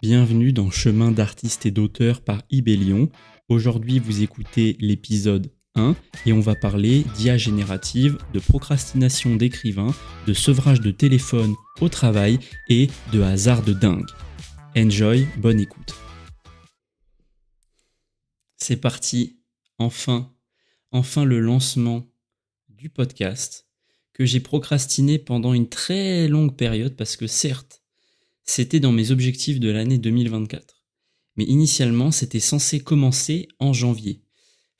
Bienvenue dans Chemin d'artiste et d'auteur par Ibellion. Aujourd'hui, vous écoutez l'épisode 1 et on va parler d'IA générative, de procrastination d'écrivain, de sevrage de téléphone au travail et de hasard de dingue. Enjoy, bonne écoute. C'est parti, enfin le lancement du podcast que j'ai procrastiné pendant une très longue période parce que certes, c'était dans mes objectifs de l'année 2024. Mais initialement, c'était censé commencer en janvier.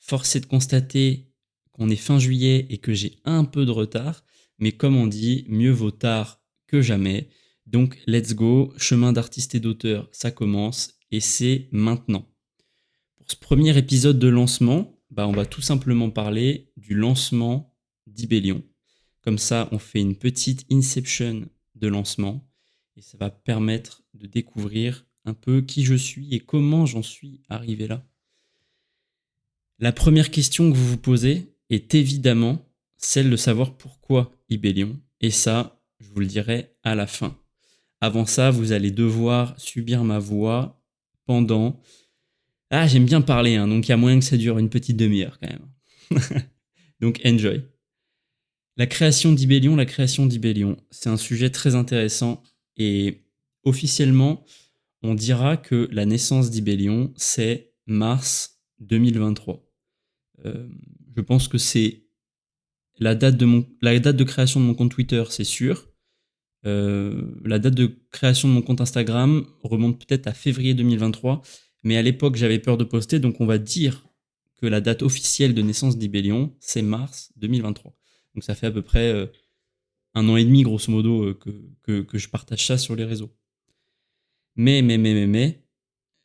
Force est de constater qu'on est fin juillet et que j'ai un peu de retard, mais comme on dit, mieux vaut tard que jamais. Donc let's go, chemin d'artiste et d'auteur, ça commence et c'est maintenant. Pour ce premier épisode de lancement, on va tout simplement parler du lancement d'Ibellion. Comme ça, on fait une petite inception de lancement et ça va permettre de découvrir un peu qui je suis et comment j'en suis arrivé là. La première question que vous vous posez est évidemment celle de savoir pourquoi Ibellion, et ça, je vous le dirai à la fin. Avant ça, vous allez devoir subir ma voix pendant... Ah, j'aime bien parler, donc il y a moyen que ça dure une petite demi-heure quand même. Donc enjoy. La création d'Ibellion, c'est un sujet très intéressant et officiellement, on dira que la naissance d'Ibellion, c'est mars 2023. Je pense que c'est la date de création de mon compte Twitter, c'est sûr. La date de création de mon compte Instagram remonte peut-être à février 2023, mais à l'époque, j'avais peur de poster, donc on va dire que la date officielle de naissance d'Ibellion, c'est mars 2023. Donc ça fait à peu près 1 an et demi, grosso modo, que je partage ça sur les réseaux. Mais,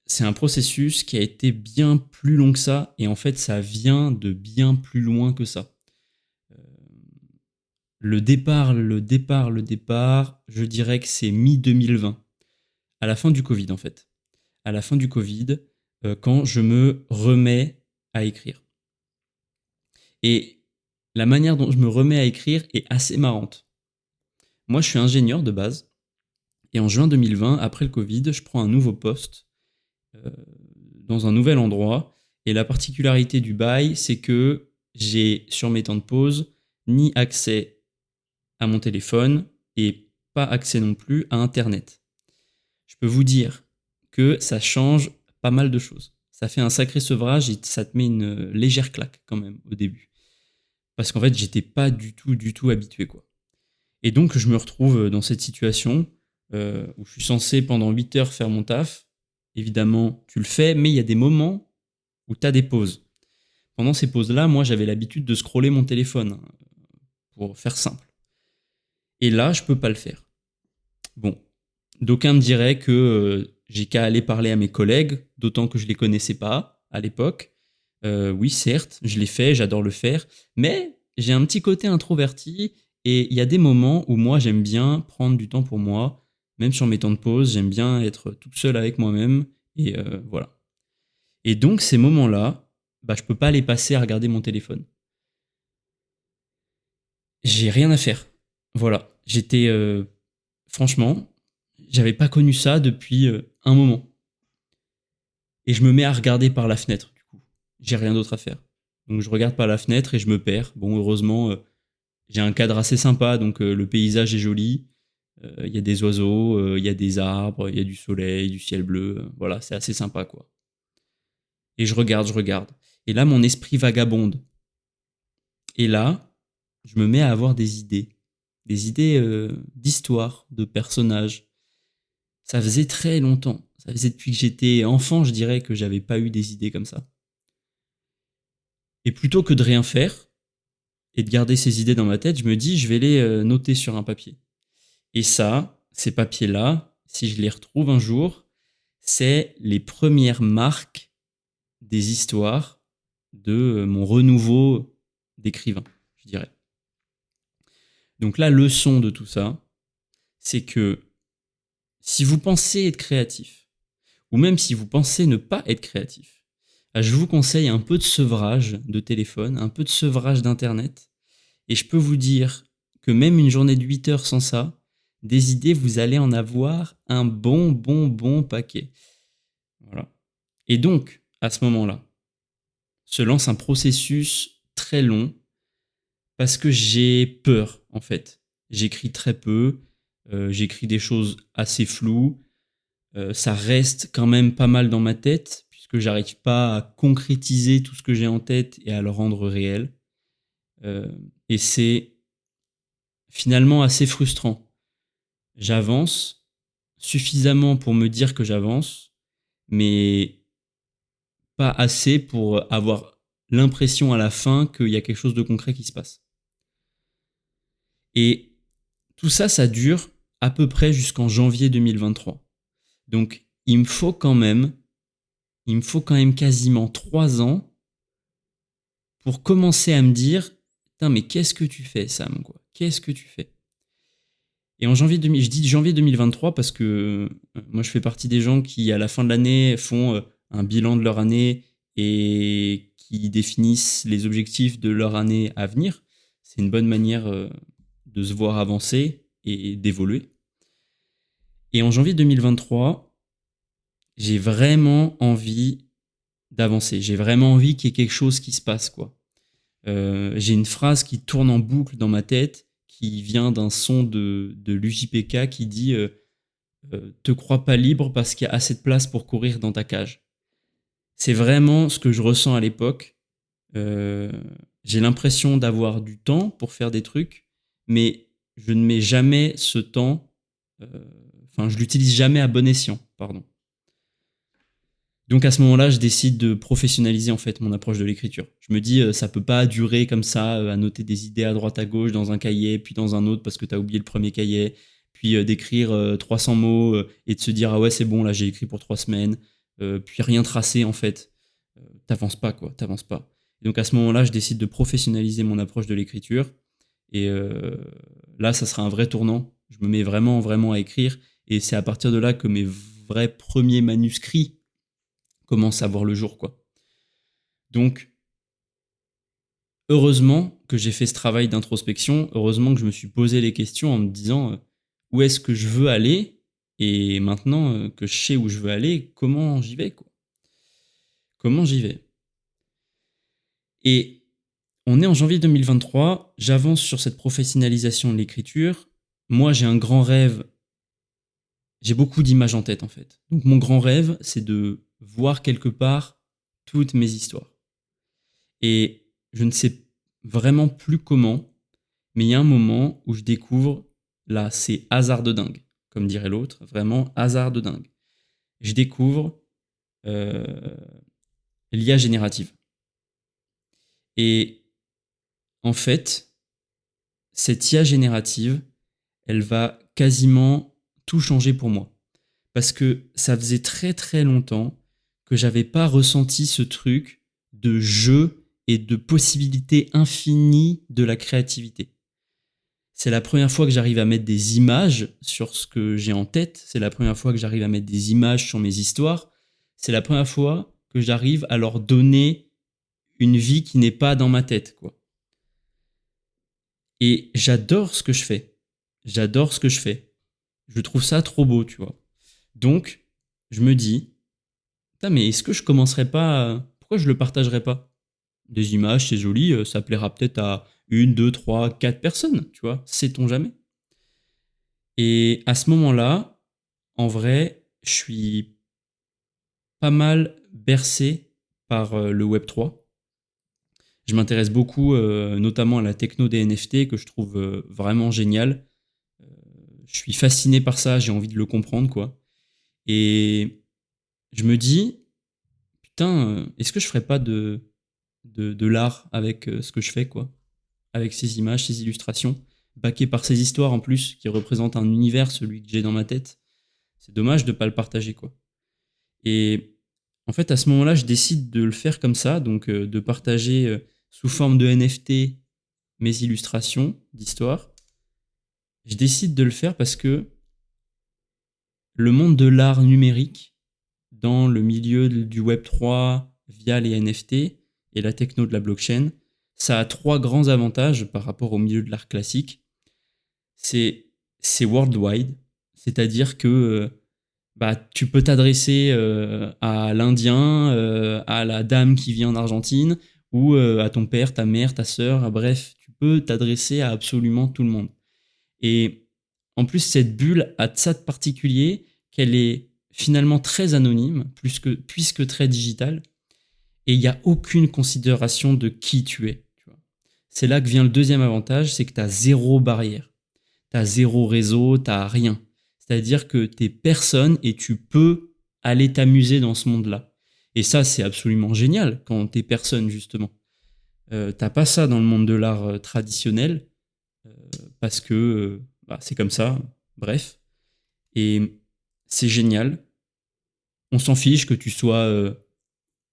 c'est un processus qui a été bien plus long que ça, et en fait, ça vient de bien plus loin que ça. Le départ, je dirais que c'est mi-2020, à la fin du Covid, en fait. À la fin du Covid, quand je me remets à écrire. Et la manière dont je me remets à écrire est assez marrante. Moi, je suis ingénieur de base, et en juin 2020, après le Covid, je prends un nouveau poste dans un nouvel endroit. Et la particularité du bail, c'est que j'ai, sur mes temps de pause, ni accès à mon téléphone et pas accès non plus à Internet. Je peux vous dire que ça change pas mal de choses. Ça fait un sacré sevrage et ça te met une légère claque quand même au début. Parce qu'en fait, j'étais pas du tout habitué, quoi. Et donc, je me retrouve dans cette situation où je suis censé pendant 8 heures faire mon taf. Évidemment, tu le fais, mais il y a des moments où tu as des pauses. Pendant ces pauses-là, moi, j'avais l'habitude de scroller mon téléphone, pour faire simple. Et là, je peux pas le faire. Bon, d'aucuns me diraient que j'ai qu'à aller parler à mes collègues, d'autant que je les connaissais pas à l'époque. Oui, certes, je l'ai fait, j'adore le faire, mais j'ai un petit côté introverti et il y a des moments où moi, j'aime bien prendre du temps pour moi, même sur mes temps de pause, j'aime bien être tout seul avec moi-même et voilà. Et donc, ces moments-là, je peux pas les passer à regarder mon téléphone. J'ai rien à faire. Voilà. J'étais. Franchement, j'avais pas connu ça depuis un moment. Et je me mets à regarder par la fenêtre, du coup. J'ai rien d'autre à faire. Donc je regarde par la fenêtre et je me perds. Bon, heureusement, j'ai un cadre assez sympa, donc le paysage est joli. Il y a des oiseaux, il y a des arbres, il y a du soleil, du ciel bleu. Voilà, c'est assez sympa, quoi. Et je regarde. Et là, mon esprit vagabonde. Et là, je me mets à avoir des idées. Des idées d'histoire, de personnages. Ça faisait très longtemps. Ça faisait depuis que j'étais enfant, je dirais, que j'avais pas eu des idées comme ça. Et plutôt que de rien faire et de garder ces idées dans ma tête, je me dis, je vais les noter sur un papier. Et ça, ces papiers-là, si je les retrouve un jour, c'est les premières marques des histoires de mon renouveau d'écrivain, je dirais. Donc la leçon de tout ça, c'est que si vous pensez être créatif, ou même si vous pensez ne pas être créatif, je vous conseille un peu de sevrage de téléphone, un peu de sevrage d'internet, et je peux vous dire que même une journée de 8 heures sans ça, Des idées, vous allez en avoir un bon paquet. Voilà. Et donc, à ce moment-là, se lance un processus très long parce que j'ai peur, en fait. J'écris très peu, j'écris des choses assez floues, ça reste quand même pas mal dans ma tête, puisque j'arrive pas à concrétiser tout ce que j'ai en tête et à le rendre réel. Euh, et c'est finalement assez frustrant. J'avance suffisamment pour me dire que j'avance, mais pas assez pour avoir l'impression à la fin qu'il y a quelque chose de concret qui se passe. Et tout ça, ça dure à peu près jusqu'en janvier 2023. Donc, il me faut quand même quasiment 3 ans pour commencer à me dire, putain, mais qu'est-ce que tu fais, Sam, quoi? Qu'est-ce que tu fais? Et en je dis janvier 2023 parce que moi, je fais partie des gens qui, à la fin de l'année, font un bilan de leur année et qui définissent les objectifs de leur année à venir. C'est une bonne manière de se voir avancer et d'évoluer. Et en janvier 2023, j'ai vraiment envie d'avancer. J'ai vraiment envie qu'il y ait quelque chose qui se passe, quoi. J'ai une phrase qui tourne en boucle dans ma tête, qui vient d'un son de l'UJPK qui dit te crois pas libre parce qu'il y a assez de place pour courir dans ta cage. C'est vraiment ce que je ressens à l'époque. Euh, j'ai l'impression d'avoir du temps pour faire des trucs, mais je ne mets jamais ce temps, euh, enfin, je l'utilise jamais à bon escient, pardon. Donc à ce moment-là, je décide de professionnaliser en fait mon approche de l'écriture. Je me dis ça peut pas durer comme ça à noter des idées à droite à gauche dans un cahier puis dans un autre parce que tu as oublié le premier cahier, puis d'écrire 300 mots et de se dire ah ouais, c'est bon, là j'ai écrit pour 3 semaines, puis rien tracer en fait. T'avances pas quoi, t'avances pas. Et donc à ce moment-là, je décide de professionnaliser mon approche de l'écriture et là ça sera un vrai tournant. Je me mets vraiment à écrire et c'est à partir de là que mes vrais premiers manuscrits commence à voir le jour, quoi. Donc, heureusement que j'ai fait ce travail d'introspection, heureusement que je me suis posé les questions en me disant où est-ce que je veux aller et maintenant que je sais où je veux aller, comment j'y vais, quoi. Comment j'y vais. Et on est en janvier 2023, j'avance sur cette professionnalisation de l'écriture. Moi, j'ai un grand rêve, j'ai beaucoup d'images en tête en fait. Donc mon grand rêve, c'est de voir quelque part toutes mes histoires. Et je ne sais vraiment plus comment, mais il y a un moment où je découvre, là, c'est hasard de dingue, comme dirait l'autre, vraiment hasard de dingue. Je découvre euh, l'IA générative. Et en fait, cette IA générative, elle va quasiment tout changer pour moi. Parce que ça faisait très longtemps que j'avais pas ressenti ce truc de jeu et de possibilités infinies de la créativité. C'est la première fois que j'arrive à mettre des images sur ce que j'ai en tête. C'est la première fois que j'arrive à mettre des images sur mes histoires. C'est la première fois que j'arrive à leur donner une vie qui n'est pas dans ma tête, quoi. Et j'adore ce que je fais. J'adore ce que je fais. Je trouve ça trop beau, tu vois. Donc, je me dis, putain, mais est-ce que je commencerais pas pourquoi je le partagerais pas? Des images, c'est joli, ça plaira peut-être à une, deux, trois, quatre personnes, tu vois, sait-on jamais. Et à ce moment-là, en vrai, je suis pas mal bercé par le Web3. Je m'intéresse beaucoup, notamment à la techno des NFT, que je trouve vraiment génial. Euh, je suis fasciné par ça, j'ai envie de le comprendre, quoi. Et je me dis, putain, est-ce que je ferais pas de l'art avec ce que je fais, quoi? Avec ces images, ces illustrations, baquées par ces histoires en plus, qui représentent un univers, celui que j'ai dans ma tête. C'est dommage de ne pas le partager, quoi. Et en fait, à ce moment-là, je décide de le faire comme ça, donc de partager sous forme de NFT mes illustrations d'histoire. Je décide de le faire parce que le monde de l'art numérique, dans le milieu du Web3 via les NFT et la techno de la blockchain, ça a trois grands avantages par rapport au milieu de l'art classique. C'est c'est worldwide, c'est-à-dire que tu peux t'adresser à l'Indien, à la dame qui vit en Argentine, ou à ton père, ta mère, ta sœur, bref, tu peux t'adresser à absolument tout le monde. Et en plus, cette bulle a de ça de particulier qu'elle est finalement très anonyme, puisque très digitale, et il n'y a aucune considération de qui tu es. Tu vois. C'est là que vient le deuxième avantage, c'est que tu as zéro barrière. Tu as zéro réseau, tu n'as rien. C'est-à-dire que tu es personne et tu peux aller t'amuser dans ce monde-là. Et ça, c'est absolument génial quand tu es personne, justement. T'as pas ça dans le monde de l'art traditionnel, euh, parce que c'est comme ça, bref. Et c'est génial. On s'en fiche que tu sois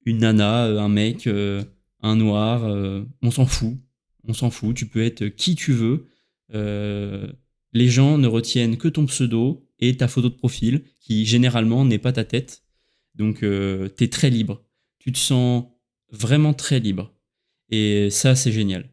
une nana, un mec, un noir, on s'en fout. On s'en fout, tu peux être qui tu veux. Euh, les gens ne retiennent que ton pseudo et ta photo de profil, qui généralement n'est pas ta tête. Donc t'es très libre. Tu te sens vraiment très libre. Et ça, c'est génial.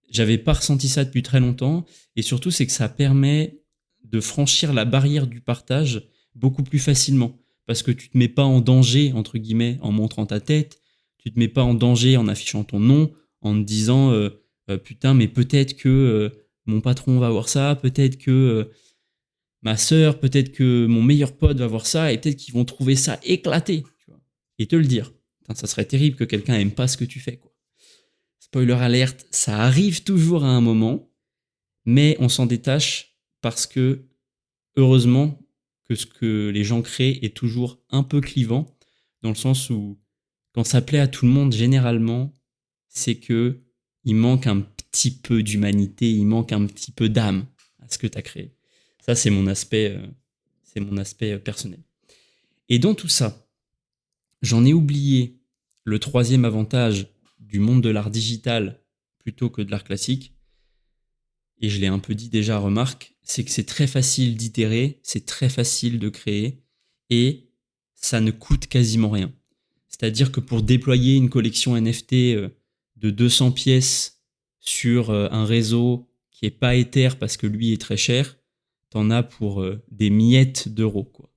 J'avais pas ressenti ça depuis très longtemps. Et surtout, c'est que ça permet de franchir la barrière du partage beaucoup plus facilement. Parce que tu te mets pas en danger, entre guillemets, en montrant ta tête. Tu te mets pas en danger en affichant ton nom, en te disant putain, mais peut-être que mon patron va voir ça, peut-être que ma sœur, peut-être que mon meilleur pote va voir ça, et peut-être qu'ils vont trouver ça éclaté. Tu vois, et te le dire. Putain, ça serait terrible que quelqu'un aime pas ce que tu fais, quoi. Spoiler alerte, ça arrive toujours à un moment, mais on s'en détache parce que, heureusement, que ce que les gens créent est toujours un peu clivant, dans le sens où, quand ça plaît à tout le monde, généralement, c'est que il manque un petit peu d'humanité, il manque un petit peu d'âme à ce que tu as créé. Ça, c'est mon aspect personnel. Et dans tout ça, j'en ai oublié le troisième avantage du monde de l'art digital plutôt que de l'art classique, et je l'ai un peu dit déjà, remarque, c'est que c'est très facile d'itérer, c'est très facile de créer, et ça ne coûte quasiment rien. C'est-à-dire que pour déployer une collection NFT de 200 pièces sur un réseau qui n'est pas Ether parce que lui est très cher, t'en as pour des miettes d'euros, quoi.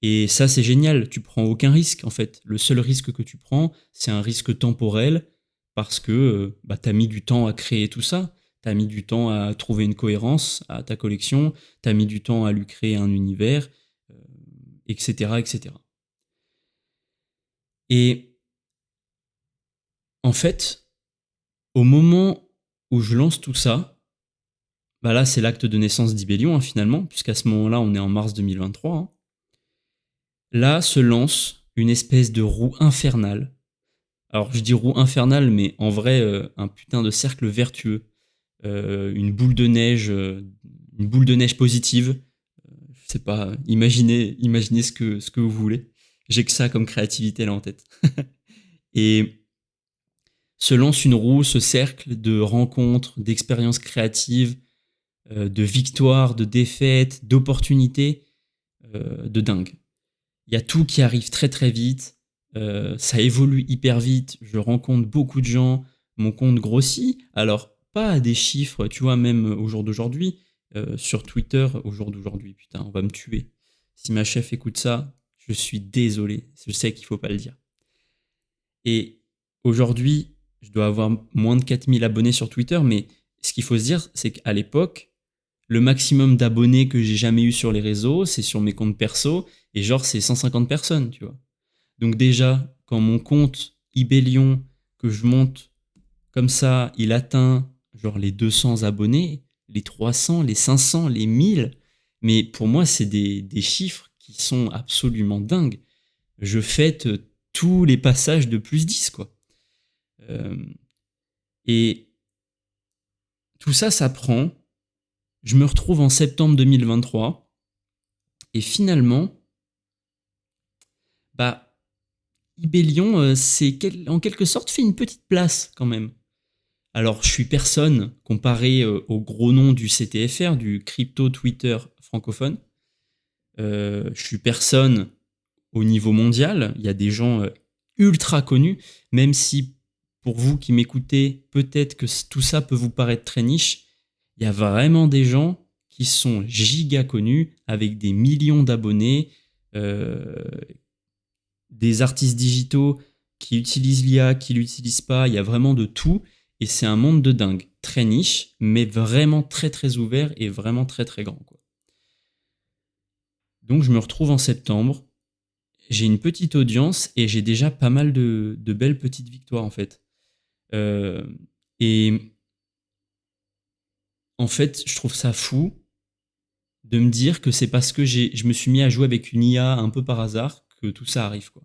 Et ça, c'est génial. Tu prends aucun risque, en fait. Le seul risque que tu prends, c'est un risque temporel parce que tu as mis du temps à créer tout ça. Tu as mis du temps à trouver une cohérence à ta collection. Tu as mis du temps à lui créer un univers, etc., etc. Et en fait, au moment où je lance tout ça, là, c'est l'acte de naissance d'Ibellion, hein, finalement, puisqu'à ce moment-là, on est en mars 2023. Hein. Là se lance une espèce de roue infernale. Alors je dis roue infernale, mais en vrai, un putain de cercle vertueux. Une boule de neige positive. Je sais pas, imaginez ce que vous voulez. J'ai que ça comme créativité là en tête. Et se lance une roue, ce cercle de rencontres, d'expériences créatives, de victoires, de défaites, d'opportunités, de dingue. Il y a tout qui arrive très très vite, ça évolue hyper vite, je rencontre beaucoup de gens, mon compte grossit, alors pas à des chiffres, tu vois, même au jour d'aujourd'hui, sur Twitter, au jour d'aujourd'hui, putain, on va me tuer. Si ma chef écoute ça, je suis désolé, je sais qu'il faut pas le dire. Et aujourd'hui, je dois avoir moins de 4000 abonnés sur Twitter, mais ce qu'il faut se dire, c'est qu'à l'époque, le maximum d'abonnés que j'ai jamais eu sur les réseaux, c'est sur mes comptes perso, et genre c'est 150 personnes, tu vois. Donc déjà, quand mon compte Ibellion, que je monte comme ça, il atteint genre les 200 abonnés, les 300, les 500, les 1000, mais pour moi, c'est des chiffres qui sont absolument dingues. Je fête tous les passages de plus 10, quoi. Euh, et tout ça, ça prend. Je me retrouve en septembre 2023, et finalement, Ibellion, c'est en quelque sorte fait une petite place quand même. Alors, je suis personne comparé au gros nom du CTFR, du crypto Twitter francophone. Je suis personne au niveau mondial. Il y a des gens ultra connus, même si pour vous qui m'écoutez, peut-être que tout ça peut vous paraître très niche. Il y a vraiment des gens qui sont giga connus, avec des millions d'abonnés, des artistes digitaux qui utilisent l'IA, qui l'utilisent pas, il y a vraiment de tout, et c'est un monde de dingue, très niche, mais vraiment très très ouvert et vraiment très très grand, quoi. Donc je me retrouve en septembre, j'ai une petite audience et j'ai déjà pas mal de belles petites victoires en fait. Euh, et en fait, je trouve ça fou de me dire que c'est parce que je me suis mis à jouer avec une IA un peu par hasard que tout ça arrive, quoi.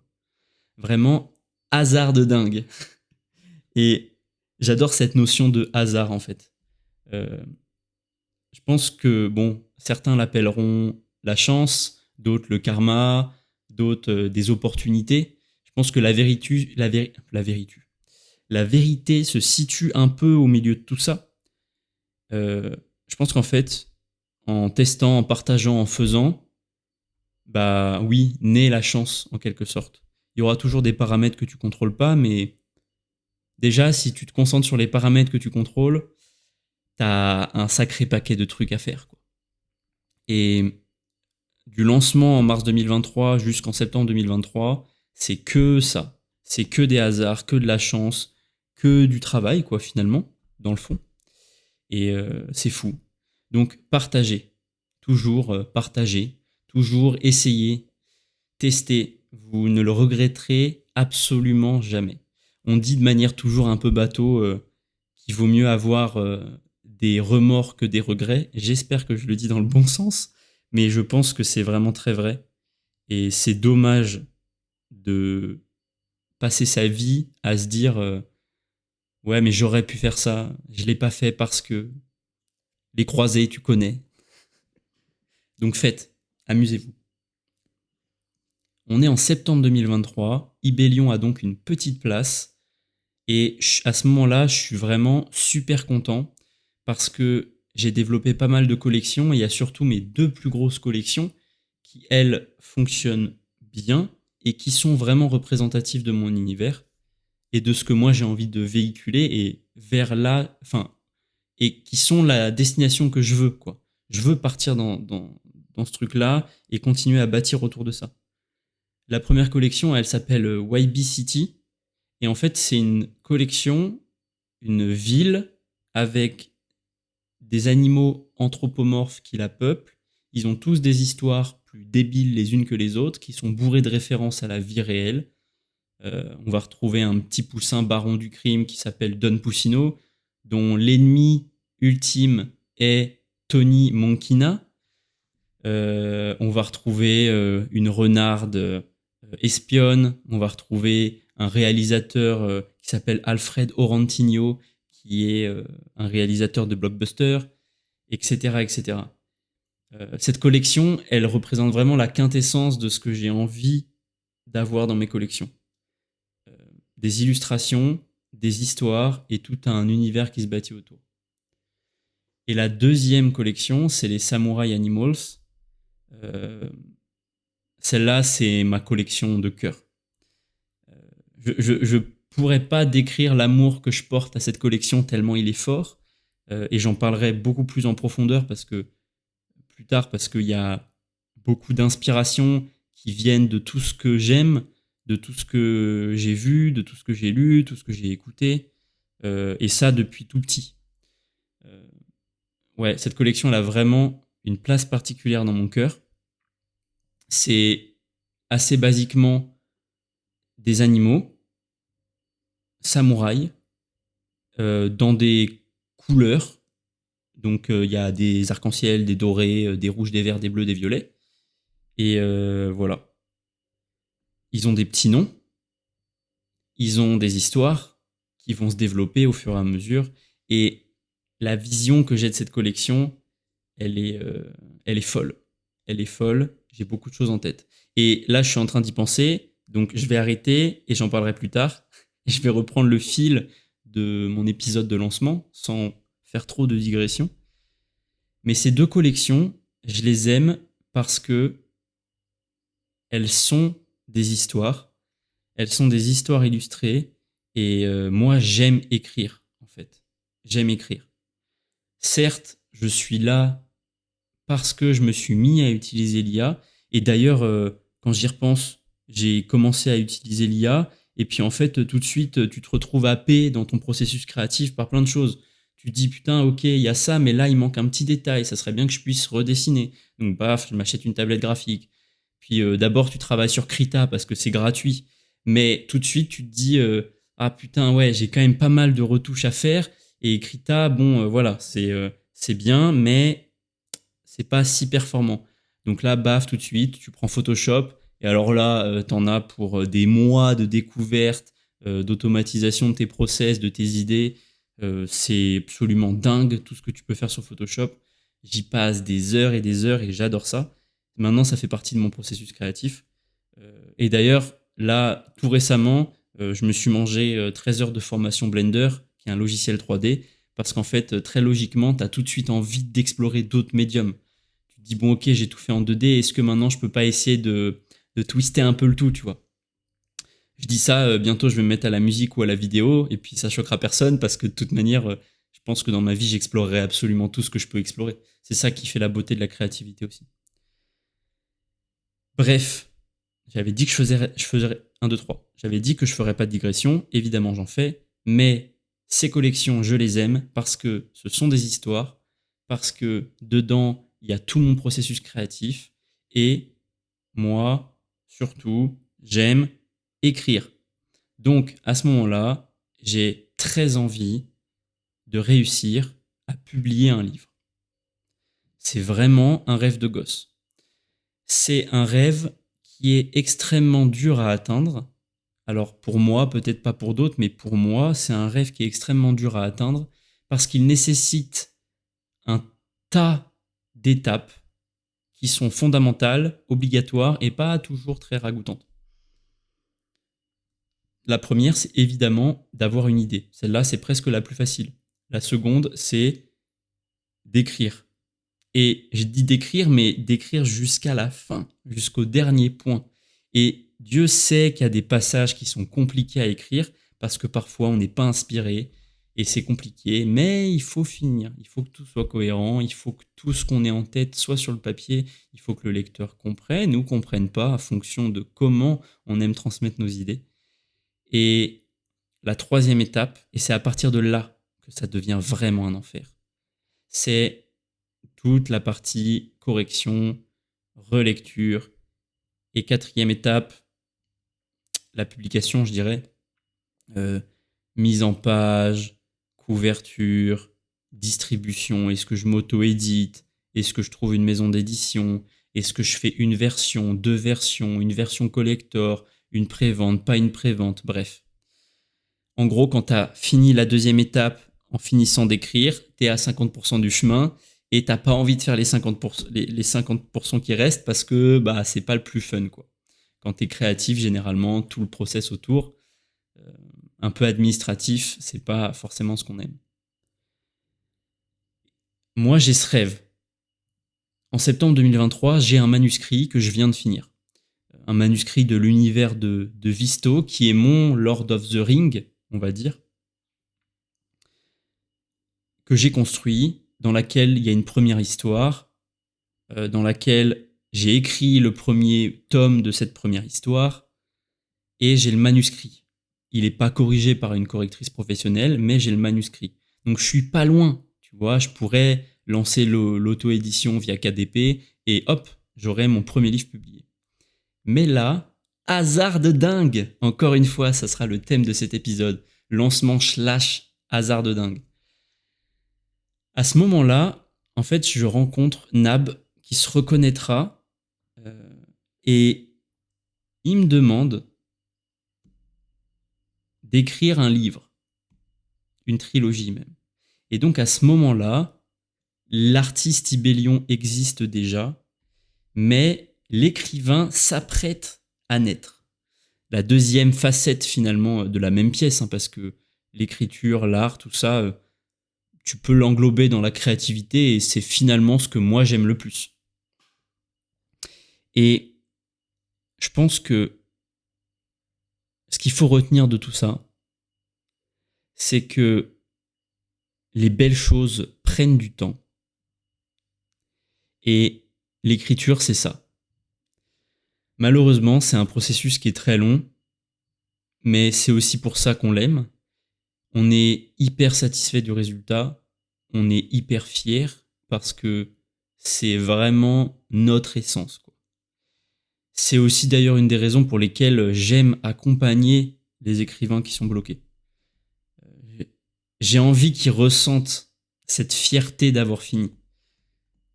Vraiment hasard de dingue. Et j'adore cette notion de hasard en fait. Euh, je pense que bon, certains l'appelleront la chance, d'autres le karma, d'autres des opportunités. Je pense que la vérité se situe un peu au milieu de tout ça. Je pense qu'en fait, en testant, en partageant, en faisant, bah oui, naît la chance en quelque sorte. Il y aura toujours des paramètres que tu contrôles pas, mais déjà, si tu te concentres sur les paramètres que tu contrôles, t'as un sacré paquet de trucs à faire, quoi. Et du lancement en mars 2023 jusqu'en septembre 2023, c'est que ça. C'est que des hasards, que de la chance, que du travail, quoi, finalement, dans le fond. Et c'est fou. Donc, partagez. Toujours partager. Toujours essayer. Tester. Vous ne le regretterez absolument jamais. On dit de manière toujours un peu bateau qu'il vaut mieux avoir des remords que des regrets. J'espère que je le dis dans le bon sens, mais je pense que c'est vraiment très vrai. Et c'est dommage de passer sa vie à se dire ouais, mais j'aurais pu faire ça, je l'ai pas fait parce que les croisés, tu connais. Donc faites, amusez-vous. On est en septembre 2023, Ibellion a donc une petite place, et à ce moment-là, je suis vraiment super content parce que j'ai développé pas mal de collections, et il y a surtout mes deux plus grosses collections qui, elles, fonctionnent bien et qui sont vraiment représentatives de mon univers et de ce que moi j'ai envie de véhiculer et vers là, enfin, et qui sont la destination que je veux, quoi. Je veux partir dans ce truc-là et continuer à bâtir autour de ça. La première collection, elle s'appelle YB City, et en fait, c'est une collection, une ville avec des animaux anthropomorphes qui la peuplent. Ils ont tous des histoires plus débiles les unes que les autres, qui sont bourrées de références à la vie réelle. On va retrouver un petit poussin baron du crime qui s'appelle Don Poussino, dont l'ennemi ultime est Tony Monkina. On va retrouver une renarde espionne. On va retrouver un réalisateur qui s'appelle Alfred Orantino, qui est un réalisateur de blockbuster, etc., etc. Cette collection, elle représente vraiment la quintessence de ce que j'ai envie d'avoir dans mes collections. Des illustrations, des histoires et tout un univers qui se bâtit autour. Et la deuxième collection, c'est les Samurai Animals. Celle-là, c'est ma collection de cœur. Je pourrais pas décrire l'amour que je porte à cette collection tellement il est fort. Et j'en parlerai beaucoup plus en profondeur plus tard parce qu'il y a beaucoup d'inspirations qui viennent de tout ce que j'aime, de tout ce que j'ai vu, de tout ce que j'ai lu, tout ce que j'ai écouté. Et ça depuis tout petit. Euh, ouais, cette collection, elle a vraiment une place particulière dans mon cœur. C'est assez basiquement des animaux, samouraïs, dans des couleurs. Donc il y a des arcs-en-ciel, des dorés, des rouges, des verts, des bleus, des violets. Et voilà. Ils ont des petits noms, ils ont des histoires qui vont se développer au fur et à mesure. Et la vision que j'ai de cette collection, elle est folle. Elle est folle, j'ai beaucoup de choses en tête. Et là, je suis en train d'y penser, donc je vais arrêter et j'en parlerai plus tard. Et je vais reprendre le fil de mon épisode de lancement sans faire trop de digressions. Mais ces deux collections, je les aime parce que elles sont des histoires. Elles sont des histoires illustrées. Et moi, j'aime écrire, en fait. J'aime écrire. Certes, je suis là parce que je me suis mis à utiliser l'IA. Et d'ailleurs, quand j'y repense, j'ai commencé à utiliser l'IA. Et puis en fait, tout de suite, tu te retrouves happé dans ton processus créatif par plein de choses. Tu te dis, putain, ok, il y a ça, mais là, il manque un petit détail. Ça serait bien que je puisse redessiner. Donc, paf, je m'achète une tablette graphique. Puis d'abord, tu travailles sur Krita parce que c'est gratuit. Mais tout de suite, tu te dis, ah putain, ouais, j'ai quand même pas mal de retouches à faire. Et Krita, bon, voilà, c'est bien, mais c'est pas si performant. Donc là, baf, tout de suite, tu prends Photoshop. Et alors là, t'en as pour des mois de découverte, d'automatisation de tes process, de tes idées. C'est absolument dingue tout ce que tu peux faire sur Photoshop. J'y passe des heures et j'adore ça. Maintenant, ça fait partie de mon processus créatif. Et d'ailleurs, là, tout récemment, je me suis mangé 13 heures de formation Blender, qui est un logiciel 3D, parce qu'en fait, très logiquement, tu as tout de suite envie d'explorer d'autres médiums. Tu te dis, bon, ok, j'ai tout fait en 2D, est-ce que maintenant je peux pas essayer de twister un peu le tout, tu vois? Je dis ça, bientôt je vais me mettre à la musique ou à la vidéo, et puis ça choquera personne, parce que de toute manière, je pense que dans ma vie, j'explorerai absolument tout ce que je peux explorer. C'est ça qui fait la beauté de la créativité aussi. Bref, j'avais dit que je faisais 1, 2, 3. J'avais dit que je ferais pas de digression, évidemment j'en fais, mais ces collections, je les aime parce que ce sont des histoires, parce que dedans, il y a tout mon processus créatif, et moi, surtout, j'aime écrire. Donc, à ce moment-là, j'ai très envie de réussir à publier un livre. C'est vraiment un rêve de gosse. C'est un rêve qui est extrêmement dur à atteindre. Alors pour moi, peut-être pas pour d'autres, mais pour moi, c'est un rêve qui est extrêmement dur à atteindre parce qu'il nécessite un tas d'étapes qui sont fondamentales, obligatoires et pas toujours très ragoûtantes. La première, c'est évidemment d'avoir une idée. Celle-là, c'est presque la plus facile. La seconde, c'est d'écrire. Et je dis d'écrire, mais d'écrire jusqu'à la fin, jusqu'au dernier point. Et Dieu sait qu'il y a des passages qui sont compliqués à écrire, parce que parfois on n'est pas inspiré, et c'est compliqué, mais il faut finir. Il faut que tout soit cohérent, il faut que tout ce qu'on ait en tête soit sur le papier, il faut que le lecteur comprenne ou comprenne pas, en fonction de comment on aime transmettre nos idées. Et la troisième étape, et c'est à partir de là que ça devient vraiment un enfer, c'est toute la partie correction, relecture. Et quatrième étape, la publication, je dirais. Euh, Mise en page, couverture, distribution. Est-ce que je m'auto-édite? Est-ce que je trouve une maison d'édition? Est-ce que je fais une version, deux versions, une version collector, une prévente, pas une prévente? Bref. En gros, quand tu as fini la deuxième étape en finissant d'écrire, tu es à 50% du chemin et t'as pas envie de faire les 50%, les 50% qui restent parce que bah, c'est pas le plus fun, quoi. Quand tu es créatif, généralement, tout le process autour, un peu administratif, c'est pas forcément ce qu'on aime. Moi, j'ai ce rêve. En septembre 2023, j'ai un manuscrit que je viens de finir. Un manuscrit de l'univers de Visto, qui est mon Lord of the Ring, on va dire, que j'ai construit, dans laquelle il y a une première histoire, dans laquelle j'ai écrit le premier tome de cette première histoire, et j'ai le manuscrit. Il n'est pas corrigé par une correctrice professionnelle, mais j'ai le manuscrit. Donc je suis pas loin, tu vois, je pourrais lancer l'auto-édition via KDP, et hop, j'aurai mon premier livre publié. Mais là, hasard de dingue, encore une fois, ça sera le thème de cet épisode, lancement / hasard de dingue. À ce moment-là, en fait, je rencontre Nab qui se reconnaîtra et il me demande d'écrire un livre, une trilogie même. Et donc à ce moment-là, l'artiste Ibellion existe déjà, mais l'écrivain s'apprête à naître. La deuxième facette finalement de la même pièce, hein, parce que l'écriture, l'art, tout ça, tu peux l'englober dans la créativité et c'est finalement ce que moi j'aime le plus. Et je pense que ce qu'il faut retenir de tout ça, c'est que les belles choses prennent du temps Et l'écriture, c'est ça. Malheureusement, c'est un processus qui est très long, mais c'est aussi pour ça qu'on l'aime. On est hyper satisfait du résultat, on est hyper fier parce que c'est vraiment notre essence, quoi. C'est aussi d'ailleurs une des raisons pour lesquelles j'aime accompagner les écrivains qui sont bloqués. J'ai envie qu'ils ressentent cette fierté d'avoir fini.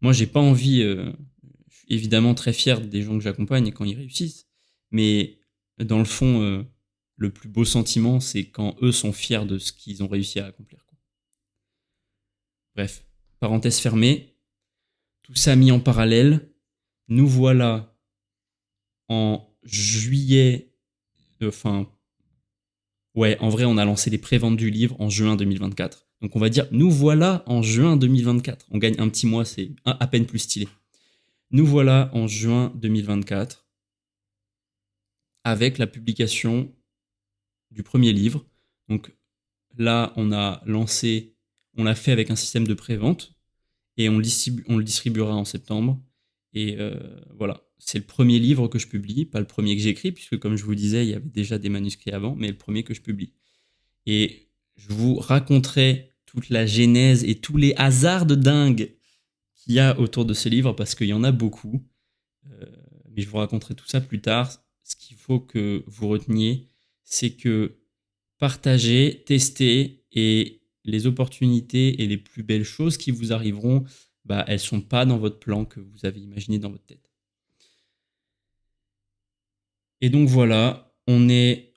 Moi, j'ai pas envie. Je suis évidemment très fier des gens que j'accompagne quand ils réussissent, mais dans le fond, le plus beau sentiment, c'est quand eux sont fiers de ce qu'ils ont réussi à accomplir, quoi. Bref, parenthèse fermée. Tout ça mis en parallèle, nous voilà en juillet. Enfin, ouais, en vrai, on a lancé les préventes du livre en juin 2024. Donc on va dire, nous voilà en juin 2024. On gagne un petit mois, c'est à peine plus stylé. Nous voilà en juin 2024 avec la publication du premier livre. Donc là, on l'a fait avec un système de prévente et on le distribuera en septembre. Et voilà, c'est le premier livre que je publie, pas le premier que j'écris, puisque comme je vous disais, il y avait déjà des manuscrits avant, mais le premier que je publie. Et je vous raconterai toute la genèse et tous les hasards de dingue qu'il y a autour de ce livre, parce qu'il y en a beaucoup. Mais je vous raconterai tout ça plus tard. Ce qu'il faut que vous reteniez, c'est que partager, tester et les opportunités et les plus belles choses qui vous arriveront, bah, elles ne sont pas dans votre plan que vous avez imaginé dans votre tête. Et donc voilà, on est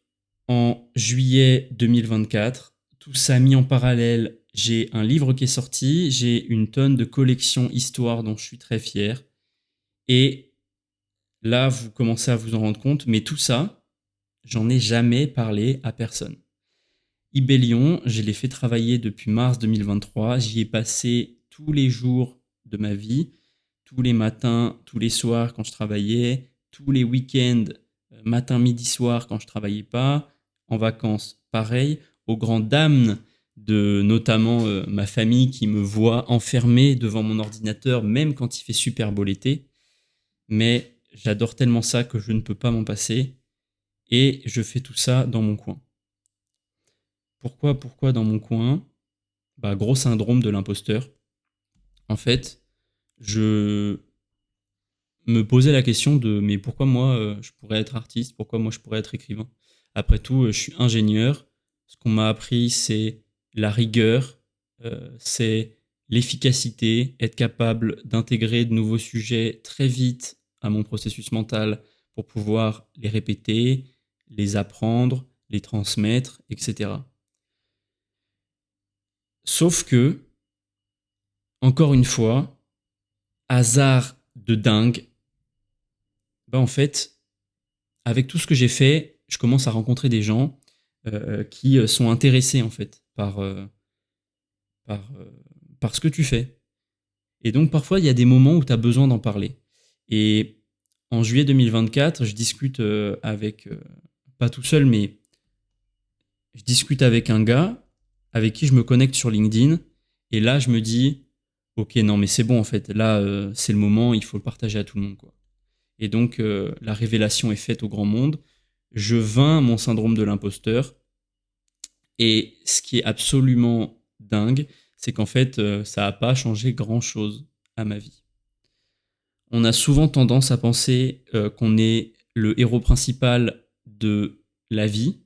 en juillet 2024. Tout ça mis en parallèle, j'ai un livre qui est sorti, j'ai une tonne de collections histoires dont je suis très fier. Et là, vous commencez à vous en rendre compte, mais tout ça, j'en ai jamais parlé à personne. Ibellion, je l'ai fait travailler depuis mars 2023. J'y ai passé tous les jours de ma vie, tous les matins, tous les soirs quand je travaillais, tous les week-ends, matin, midi, soir quand je travaillais pas, en vacances, pareil, aux grandes dames de notamment ma famille qui me voit enfermé devant mon ordinateur, même quand il fait super beau l'été. Mais j'adore tellement ça que je ne peux pas m'en passer et je fais tout ça dans mon coin. Pourquoi dans mon coin? Bah, gros syndrome de l'imposteur. En fait, je me posais la question de mais pourquoi moi je pourrais être artiste, pourquoi moi je pourrais être écrivain. Après tout, je suis ingénieur. Ce qu'on m'a appris, c'est la rigueur, c'est l'efficacité, être capable d'intégrer de nouveaux sujets très vite à mon processus mental pour pouvoir les répéter, les apprendre, les transmettre, etc. Sauf que, encore une fois, hasard de dingue, bah en fait, avec tout ce que j'ai fait, je commence à rencontrer des gens qui sont intéressés en fait par, euh, par ce que tu fais. Et donc parfois, il y a des moments où tu as besoin d'en parler. Et en juillet 2024, je discute pas tout seul, mais je discute avec un gars avec qui je me connecte sur LinkedIn. Et là, je me dis, ok, non, mais c'est bon en fait. Là, c'est le moment, il faut le partager à tout le monde, quoi. Et donc, la révélation est faite au grand monde. Je vainc mon syndrome de l'imposteur. Et ce qui est absolument dingue, c'est qu'en fait, ça n'a pas changé grand-chose à ma vie. On a souvent tendance à penser qu'on est le héros principal de la vie.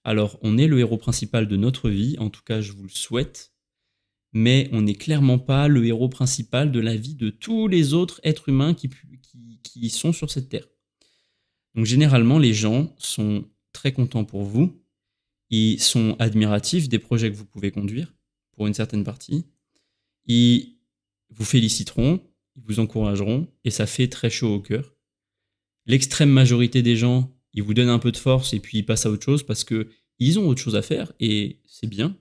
Alors, on est le héros principal de notre vie, en tout cas, je vous le souhaite, mais on n'est clairement pas le héros principal de la vie de tous les autres êtres humains qui sont sur cette terre. Donc généralement, les gens sont très contents pour vous, ils sont admiratifs des projets que vous pouvez conduire, pour une certaine partie, ils vous féliciteront, ils vous encourageront, et ça fait très chaud au cœur. L'extrême majorité des gens, ils vous donnent un peu de force et puis ils passent à autre chose parce qu'ils ont autre chose à faire, et c'est bien,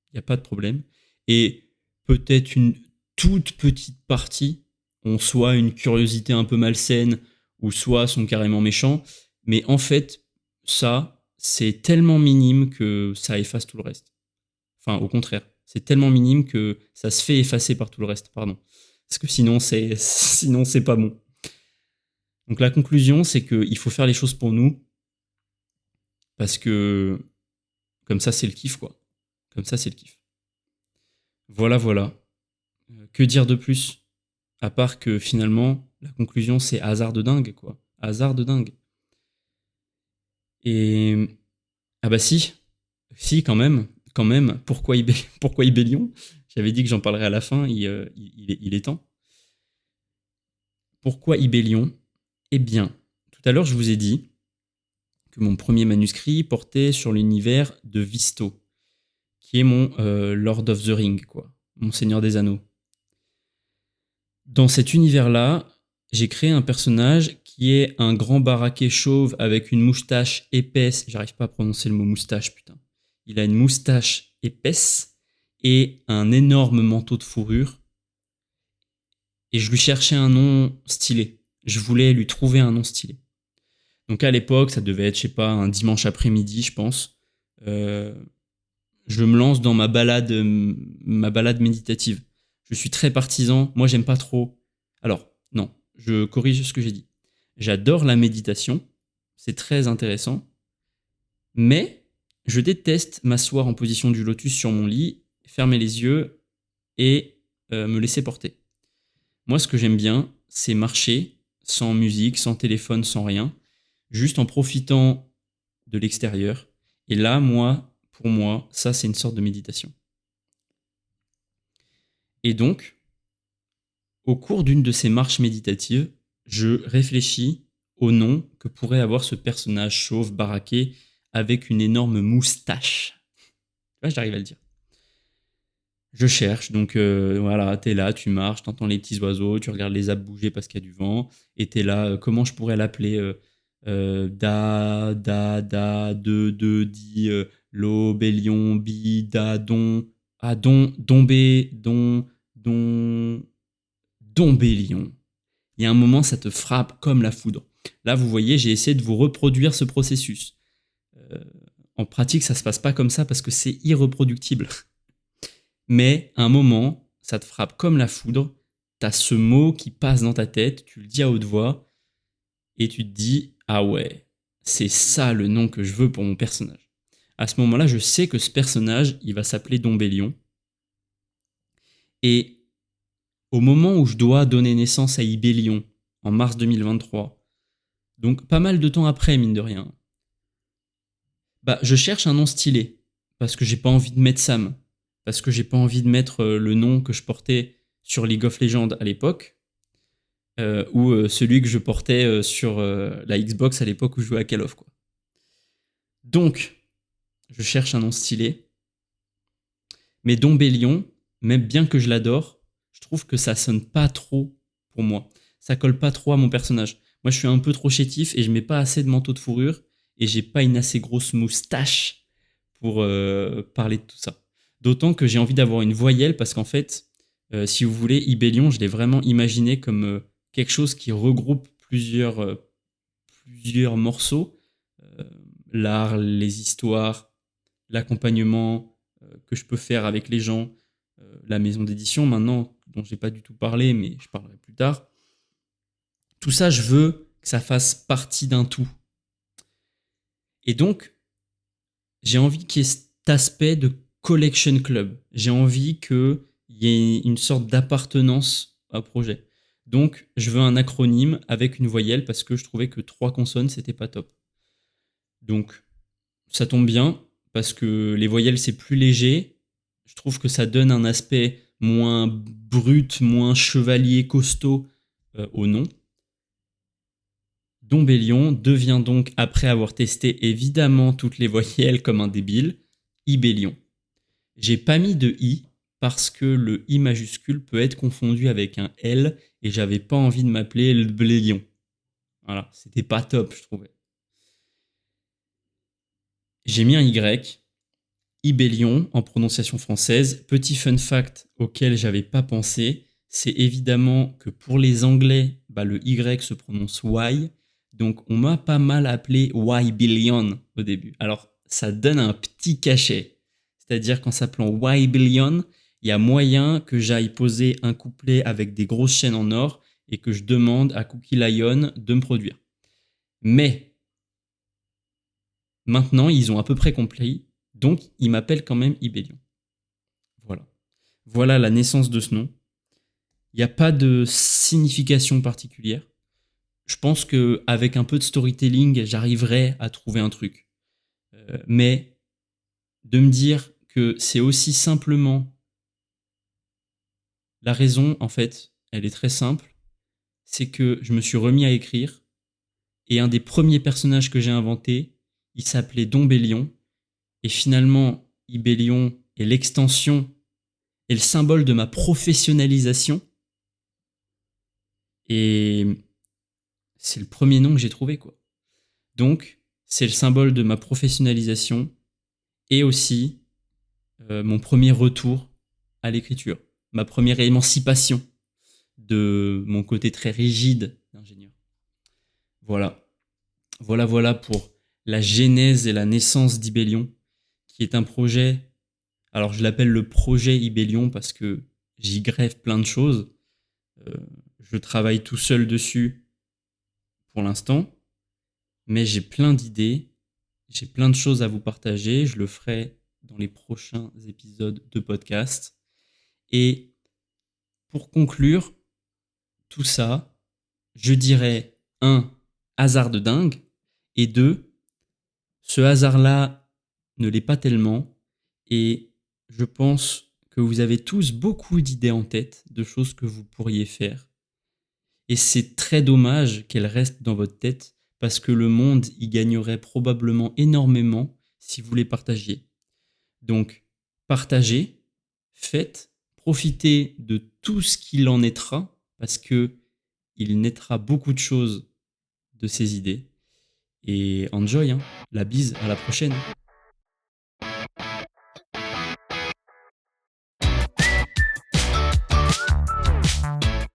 il n'y a pas de problème. Et peut-être une toute petite partie ont soit une curiosité un peu malsaine, ou soit sont carrément méchants. Mais en fait, ça, c'est tellement minime que ça efface tout le reste. Enfin, au contraire, c'est tellement minime que ça se fait effacer par tout le reste, pardon. Parce que sinon c'est pas bon. Donc la conclusion, c'est qu'il faut faire les choses pour nous, parce que comme ça, c'est le kiff, quoi. Comme ça, c'est le kiff. Voilà, voilà. Que dire de plus? À part que finalement, la conclusion, c'est hasard de dingue, quoi. Hasard de dingue. Et ah bah si quand même. Pourquoi Ibellion? J'avais dit que j'en parlerais à la fin. Il est temps. Pourquoi Ibellion? Eh bien, tout à l'heure, je vous ai dit que mon premier manuscrit portait sur l'univers de Visto, qui est mon Lord of the Ring, quoi, mon Seigneur des Anneaux. Dans cet univers-là, j'ai créé un personnage qui est un grand baraquet chauve avec une moustache épaisse. J'arrive pas à prononcer le mot moustache, putain. Il a une moustache épaisse et un énorme manteau de fourrure. Et je lui cherchais un nom stylé. Je voulais lui trouver un nom stylé. Donc à l'époque, ça devait être, je sais pas, un dimanche après-midi, je pense. Je me lance dans ma balade méditative. Je suis très partisan. Moi, j'aime pas trop. Alors, non, je corrige ce que j'ai dit. J'adore la méditation. C'est très intéressant. Mais je déteste m'asseoir en position du lotus sur mon lit, fermer les yeux et me laisser porter. Moi, ce que j'aime bien, c'est marcher sans musique, sans téléphone, sans rien, juste en profitant de l'extérieur. Et là, pour moi, ça, c'est une sorte de méditation. Et donc, au cours d'une de ces marches méditatives, je réfléchis au nom que pourrait avoir ce personnage chauve baraqué avec une énorme moustache. Là, j'arrive à le dire. Je cherche, donc voilà, t'es là, tu marches, t'entends les petits oiseaux, tu regardes les arbres bouger parce qu'il y a du vent, et t'es là, comment je pourrais l'appeler di, l'obélion, bi, da, don, ah, dombé, dombélion. Il y a un moment, ça te frappe comme la foudre. Là, vous voyez, j'ai essayé de vous reproduire ce processus. En pratique, ça se passe pas comme ça parce que c'est irreproductible. Mais à un moment, ça te frappe comme la foudre, t'as ce mot qui passe dans ta tête, tu le dis à haute voix, et tu te dis « Ah ouais, c'est ça le nom que je veux pour mon personnage ». À ce moment-là, je sais que ce personnage, il va s'appeler Dombélion. Et au moment où je dois donner naissance à Ibellion, en mars 2023, donc pas mal de temps après, mine de rien, bah, je cherche un nom stylé, parce que j'ai pas envie de mettre Sam, parce que j'ai pas envie de mettre le nom que je portais sur League of Legends à l'époque, ou celui que je portais sur la Xbox à l'époque où je jouais à Call of, quoi. Donc, je cherche un nom stylé, mais Dombélion, même bien que je l'adore, je trouve que ça sonne pas trop pour moi. Ça colle pas trop à mon personnage. Moi, je suis un peu trop chétif et je mets pas assez de manteau de fourrure et j'ai pas une assez grosse moustache pour parler de tout ça. D'autant que j'ai envie d'avoir une voyelle parce qu'en fait, si vous voulez, Ibellion, je l'ai vraiment imaginé comme quelque chose qui regroupe plusieurs morceaux. Euh, L'art, les histoires, l'accompagnement que je peux faire avec les gens, la maison d'édition maintenant, dont j'ai pas du tout parlé, mais je parlerai plus tard. Tout ça, je veux que ça fasse partie d'un tout. Et donc, j'ai envie qu'il y ait cet aspect de collection club. J'ai envie qu'il y ait une sorte d'appartenance au projet. Donc, je veux un acronyme avec une voyelle parce que je trouvais que 3 consonnes, c'était pas top. Donc, ça tombe bien parce que les voyelles, c'est plus léger. Je trouve que ça donne un aspect moins brut, moins chevalier, costaud au nom. Dombélion devient donc, après avoir testé évidemment toutes les voyelles comme un débile, Ibellion. J'ai pas mis de I parce que le I majuscule peut être confondu avec un L et j'avais pas envie de m'appeler le Blélion. Voilà, c'était pas top, je trouvais. J'ai mis un Y, Ibellion en prononciation française. Petit fun fact auquel j'avais pas pensé, c'est évidemment que pour les Anglais, le Y se prononce Y. Donc on m'a pas mal appelé Y-Billion au début. Alors ça donne un petit cachet. C'est-à-dire qu'en s'appelant Y-Billion, il y a moyen que j'aille poser un couplet avec des grosses chaînes en or et que je demande à Cookie Lion de me produire. Mais maintenant, ils ont à peu près compris, donc ils m'appellent quand même Ibelion. Voilà. Voilà la naissance de ce nom. Il n'y a pas de signification particulière. Je pense qu'avec un peu de storytelling, j'arriverai à trouver un truc. Mais de me dire que c'est aussi simplement la raison, en fait, elle est très simple, c'est que je me suis remis à écrire et un des premiers personnages que j'ai inventé, il s'appelait Dombellion et finalement, Ibellion est l'extension et le symbole de ma professionnalisation et c'est le premier nom que j'ai trouvé, quoi. Donc, c'est le symbole de ma professionnalisation et aussi mon premier retour à l'écriture, ma première émancipation de mon côté très rigide d'ingénieur. Voilà. Voilà pour la genèse et la naissance d'Ibellion, qui est un projet. Alors, je l'appelle le projet Ibellion parce que j'y greffe plein de choses. Je travaille tout seul dessus pour l'instant, mais j'ai plein d'idées, j'ai plein de choses à vous partager. Je le ferai dans les prochains épisodes de podcast. Et pour conclure tout ça, je dirais 1. Hasard de dingue, et 2. Ce hasard-là ne l'est pas tellement, et je pense que vous avez tous beaucoup d'idées en tête de choses que vous pourriez faire. Et c'est très dommage qu'elles restent dans votre tête, parce que le monde y gagnerait probablement énormément si vous les partagiez. Donc, partagez, faites, profitez de tout ce qu'il en naîtra, parce que il naîtra beaucoup de choses de ces idées. Et enjoy, hein. La bise, à la prochaine.